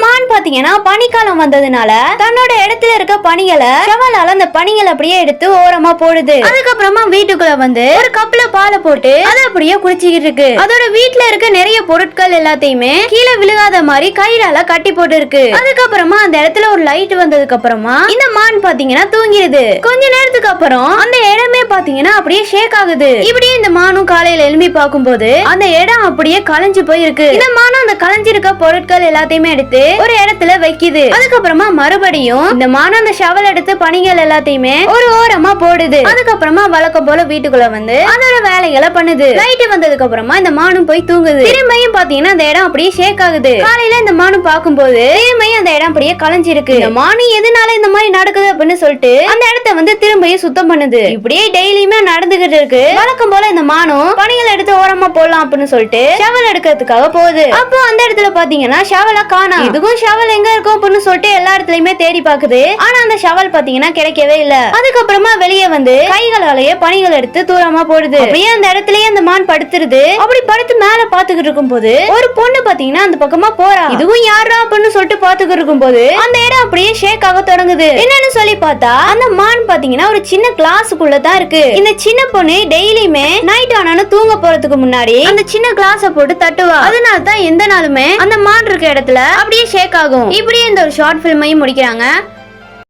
மான் பாத்தீங்கன்னா பனிக்காலம் வந்ததுனால தன்னோட இடத்துல இருக்க பனிகளை ஷவலால அந்த பனிகளை அப்படியே எடுத்து ஓரமா போடுது. அதுக்கப்புறமா வீட்டுக்குள்ள வந்து ஒரு கப்ல பாலை போட்டு அதை அப்படியே குடிச்சுக்கிட்டு இருக்கு. அதோட வீட்டுல இருக்க நிறைய பொருட்கள் எல்லாத்தையுமே கீழே விழுகாத மாதிரி கயிறால கட்டி போட்டு இருக்கு. அதுக்கப்புறமா அந்த இடத்துல ஒரு லைட் வந்ததுக்கு அப்புறமா இந்த மான் பாத்தீங்கன்னா தூங்கிடுது. கொஞ்ச நேரத்துக்கு அப்புறம் அந்த இடமே பாத்தீங்கன்னா அப்படியே ஷேக் ஆகுது. இப்படியே இந்த மானும் காலையில எழும்பி பார்க்கும்போது அந்த இடம் அப்படியே கலைஞ்சு போயிருக்கு. இந்த மானும் அந்த கலைஞ்சிருக்க பொருட்கள் எல்லாத்தையுமே எடுத்து ஒரு இடத்துல வைக்குது. அதுக்கப்புறமா மறுபடியும் இந்த மானம் அந்த ஷவல் எடுத்து பணிகள் எல்லாத்தையுமே ஒரு ஓரமா போடுது. அதுக்கப்புறமா வழக்கம் போல வீட்டுக்குள்ள வந்து அதோட வேலைகளை பண்ணுது. லைட் வந்ததுக்கு அப்புறமா இந்த மானும் போய் தூங்குது. திரும்பியும் பாத்தீங்கன்னா அந்த இடம் அப்படியே ஷேக் ஆகுது. காலையில இந்த மானும் பார்க்கும்போது திரும்பியும் அந்த இடம் அப்படியே கலைஞ்சிருக்கு. இந்த மானு எதனால இந்த மாதிரி நடக்குது அப்படின்னு சொல்லிட்டு அந்த இடத்த வந்து திரும்பியும் சுத்தம் பண்ணுது. இப்படியே டெய்லியுமே நடந்துகிட்டு இருக்கு. வழக்கம் போல இந்த மானும் பணிகள் எடுத்து ஓரமா போடலாம் அப்படின்னு சொல்லிட்டு ஷவல் எடுக்கிறதுக்காக போகுது. அப்போ அந்த இடத்துல பாத்தீங்கன்னா ஷவலை காணோம். இதுக்கும் ஷவல் எங்க இருக்கும் அப்படின்னு சொல்லிட்டு எல்லா இடத்துலயுமே தேடி பாக்குது. ஆனா அந்த ஷவல் பாத்தீங்கன்னா கிடைக்கவே இல்ல. அதுக்கப்புறமா வெளியே வந்து கைகளாலேயே பணிகள் எடுத்து தூரமா போடுது. அப்படியே அந்த இடத்துலயே அந்த மான் படுத்துருது. அப்படி படுத்து மேல பாத்துக்கிட்டு இருக்கும் போது ஒரு பொண்ணு பாத்தீங்கன்னா அந்த பக்கமா போறா. இதுவும் யாரா அப்படின்னு சொல்லிட்டு பாத்துக்கிட்டு இருக்கும் போது அந்த இடம் அப்படியே ஷேக் ஆக தொடங்குது. என்னன்னு சொல்லி பார்த்தா அந்த மான் பாத்தீங்கன்னா ஒரு சின்ன கிளாஸுக்குள்ள தான் இருக்கு. இந்த சின்ன பொண்ணு டெய்லியுமே நைட் ஆனாலும் தூங்க போறதுக்கு முன்னாடி அந்த சின்ன கிளாஸ போட்டு தட்டுவா. அதனால தான் எந்த நாளுமே அந்த மான் இருக்க இடத்துல அப்படியே ஷேக் ஆகும். இப்படியே இந்த ஒரு ஷார்ட் பிலிமையும் முடிக்கிறாங்க.